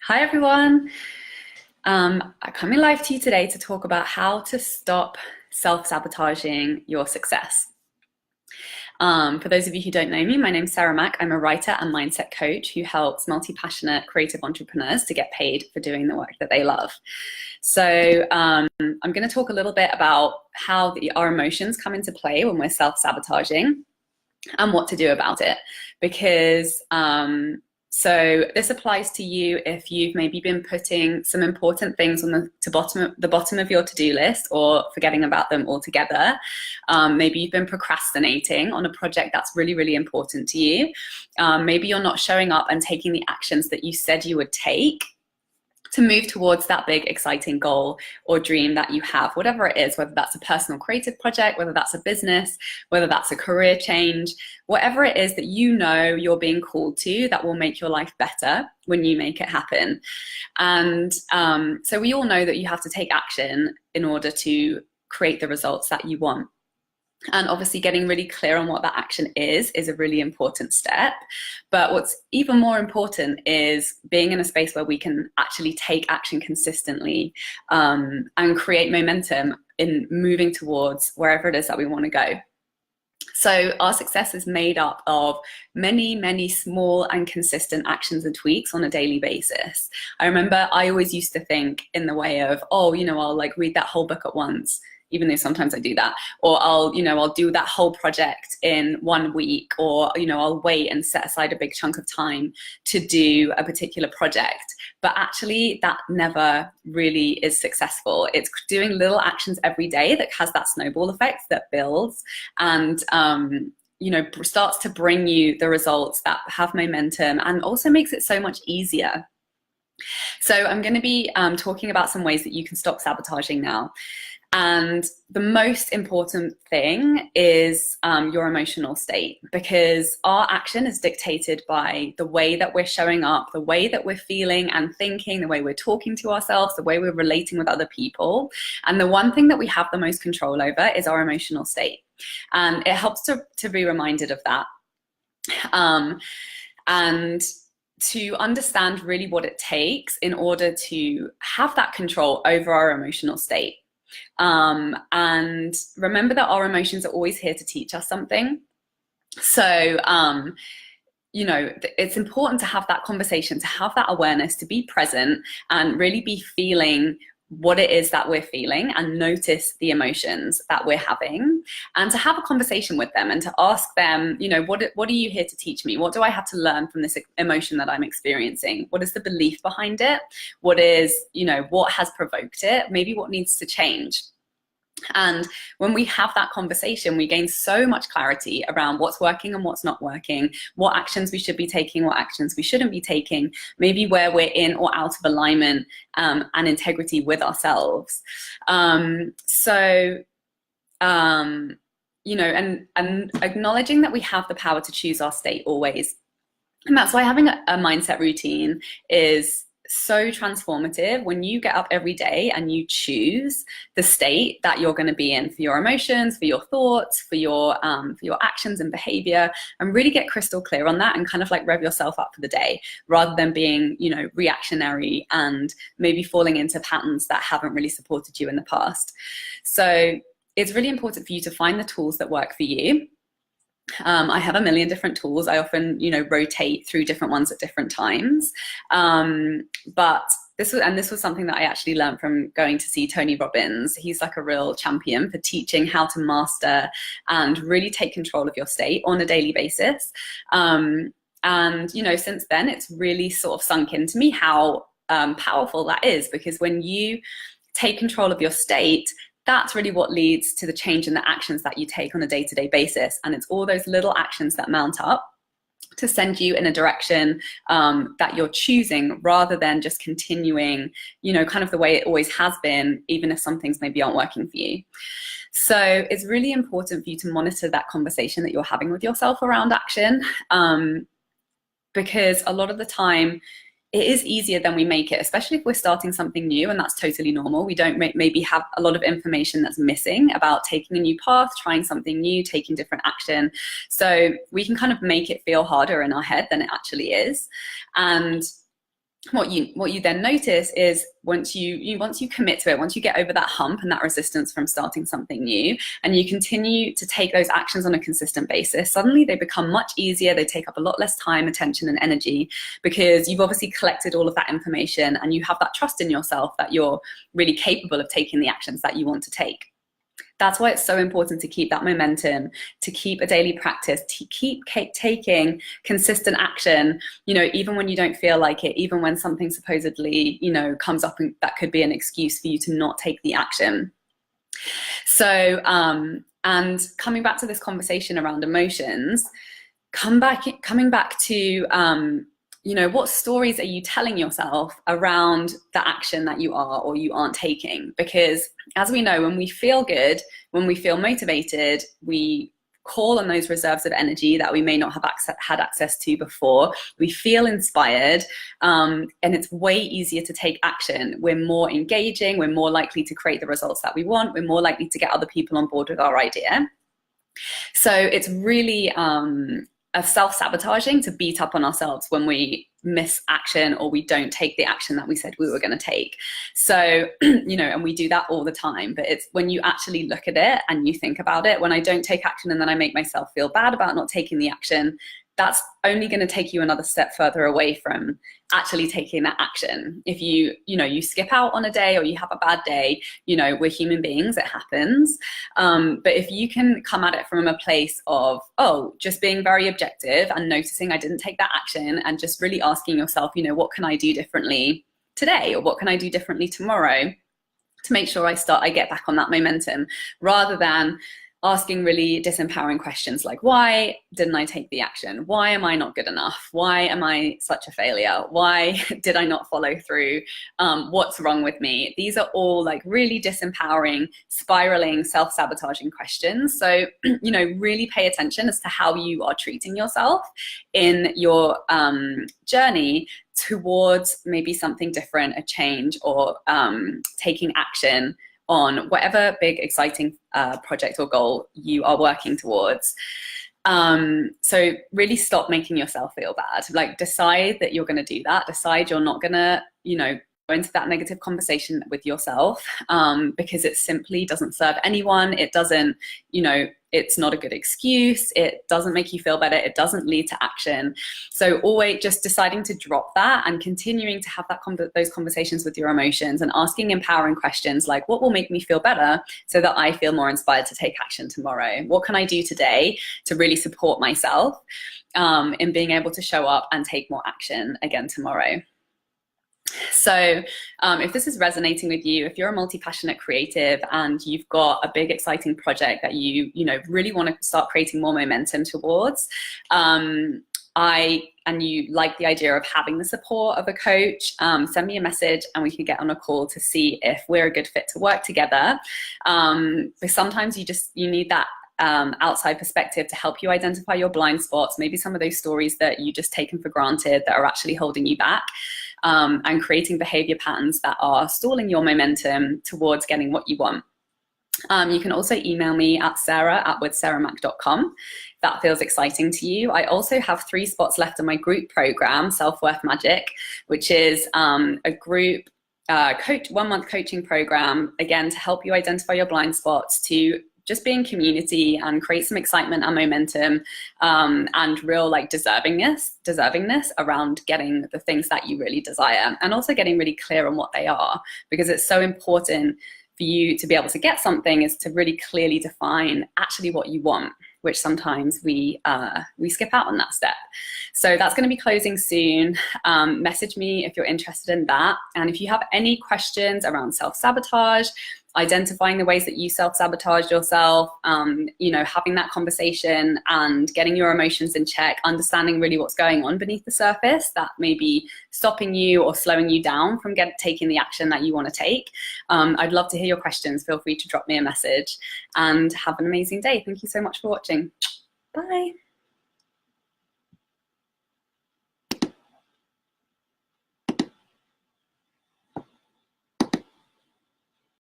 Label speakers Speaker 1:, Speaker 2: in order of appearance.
Speaker 1: Hi everyone. I'm coming live to you today to talk about how to stop self-sabotaging your success. For those of you who don't know me, my name's Sarah Mack. I'm a writer and mindset coach who helps multi-passionate creative entrepreneurs to get paid for doing the work that they love. So I'm going to talk a little bit about how our emotions come into play when we're self-sabotaging and what to do about it, because so this applies to you if you've maybe been putting some important things on the bottom of your to-do list or forgetting about them altogether. Maybe you've been procrastinating on a project that's really, really important to you. Maybe you're not showing up and taking the actions that you said you would take to move towards that big, exciting goal or dream that you have, whatever it is, whether that's a personal creative project, whether that's a business, whether that's a career change, whatever it is that you know you're being called to that will make your life better when you make it happen. And so we all know that you have to take action in order to create the results that you want. And obviously getting really clear on what that action is a really important step. But what's even more important is being in a space where we can actually take action consistently and create momentum in moving towards wherever it is that we want to go. So our success is made up of many, many small and consistent actions and tweaks on a daily basis. I remember I always used to think in the way of, oh, I'll like read that whole book at once, even though sometimes I do that, or I'll do that whole project in 1 week, or, I'll wait and set aside a big chunk of time to do a particular project. But actually that never really is successful. It's doing little actions every day that has that snowball effect that builds and, starts to bring you the results that have momentum and also makes it so much easier. So I'm going to be talking about some ways that you can stop sabotaging now. And the most important thing is your emotional state, because our action is dictated by the way that we're showing up, the way that we're feeling and thinking, the way we're talking to ourselves, the way we're relating with other people. And the one thing that we have the most control over is our emotional state. And it helps to be reminded of that. And to understand really what it takes in order to have that control over our emotional state. And remember that our emotions are always here to teach us something. So, it's important to have that conversation, to have that awareness, to be present and really be feeling what it is that we're feeling and notice the emotions that we're having, and to have a conversation with them and to ask them, what are you here to teach me? What do I have to learn from this emotion that I'm experiencing? What is the belief behind it? What is, what has provoked it? Maybe what needs to change? And when we have that conversation, we gain so much clarity around what's working and what's not working, what actions we should be taking, what actions we shouldn't be taking, maybe where we're in or out of alignment and integrity with ourselves. And acknowledging that we have the power to choose our state always. And that's why having a mindset routine is so transformative. When you get up every day and you choose the state that you're going to be in for your emotions, for your thoughts, for your actions and behavior, and really get crystal clear on that and kind of like rev yourself up for the day, rather than being, reactionary and maybe falling into patterns that haven't really supported you in the past. So it's really important for you to find the tools that work for you. I have a million different tools. I often, rotate through different ones at different times. But this was something that I actually learned from going to see Tony Robbins. He's like a real champion for teaching how to master and really take control of your state on a daily basis. And, since then, it's really sort of sunk into me how powerful that is, because when you take control of your state, that's really what leads to the change in the actions that you take on a day-to-day basis. And it's all those little actions that mount up to send you in a direction that you're choosing, rather than just continuing, kind of the way it always has been, even if some things maybe aren't working for you. So it's really important for you to monitor that conversation that you're having with yourself around action, because a lot of the time, it is easier than we make it, especially if we're starting something new, and that's totally normal. We don't maybe have a lot of information that's missing about taking a new path, trying something new, taking different action. So we can kind of make it feel harder in our head than it actually is. And what you then notice is once you commit to it, once you get over that hump and that resistance from starting something new, and you continue to take those actions on a consistent basis, suddenly they become much easier. They take up a lot less time, attention, and energy, because you've obviously collected all of that information and you have that trust in yourself that you're really capable of taking the actions that you want to take. That's why it's so important to keep that momentum, to keep a daily practice, to keep taking consistent action, even when you don't feel like it, even when something supposedly, comes up and that could be an excuse for you to not take the action. So, and coming back to this conversation around emotions, coming back to, what stories are you telling yourself around the action that you are or you aren't taking? Because as we know, when we feel good, when we feel motivated, we call on those reserves of energy that we may not have had access to before. We feel inspired, and it's way easier to take action. We're more engaging, we're more likely to create the results that we want, we're more likely to get other people on board with our idea. So it's really of self-sabotaging to beat up on ourselves when we miss action or we don't take the action that we said we were going to take. So, and we do that all the time, but it's when you actually look at it and you think about it, when I don't take action and then I make myself feel bad about not taking the action, that's only going to take you another step further away from actually taking that action. If you skip out on a day or you have a bad day, we're human beings, it happens. But if you can come at it from a place of, just being very objective and noticing I didn't take that action and just really asking yourself, what can I do differently today? Or what can I do differently tomorrow to make sure I get back on that momentum, rather than asking really disempowering questions like, why didn't I take the action? Why am I not good enough? Why am I such a failure? Why did I not follow through? What's wrong with me? These are all like really disempowering, spiraling, self-sabotaging questions. So, really pay attention as to how you are treating yourself in your journey towards maybe something different, a change, or taking action on whatever big, exciting project or goal you are working towards. So really stop making yourself feel bad. Like, decide that you're going to do that. Decide you're not going to, go into that negative conversation with yourself, because it simply doesn't serve anyone. It doesn't, it's not a good excuse. It doesn't make you feel better. It doesn't lead to action. So always just deciding to drop that and continuing to have those conversations with your emotions and asking empowering questions like, what will make me feel better so that I feel more inspired to take action tomorrow? What can I do today to really support myself in being able to show up and take more action again tomorrow? So if this is resonating with you, if you're a multi-passionate creative and you've got a big exciting project that you really want to start creating more momentum towards, and you like the idea of having the support of a coach, send me a message and we can get on a call to see if we're a good fit to work together. But sometimes you need that outside perspective to help you identify your blind spots, maybe some of those stories that you just taken for granted that are actually holding you back, and creating behavior patterns that are stalling your momentum towards getting what you want. You can also email me at sarah@withsarahmac.com if that feels exciting to you. I also have 3 spots left in my group program, Self-Worth Magic, which is a group 1-month coaching program, again, to help you identify your blind spots, to just be in community and create some excitement and momentum, and real deservingness around getting the things that you really desire, and also getting really clear on what they are, because it's so important for you to be able to get something is to really clearly define actually what you want, which sometimes we skip out on that step. So that's going to be closing soon. Message me if you're interested in that. And if you have any questions around self-sabotage, identifying the ways that you self-sabotage yourself, having that conversation and getting your emotions in check, understanding really what's going on beneath the surface that may be stopping you or slowing you down from taking the action that you want to take. I'd love to hear your questions. Feel free to drop me a message and have an amazing day. Thank you so much for watching. Bye.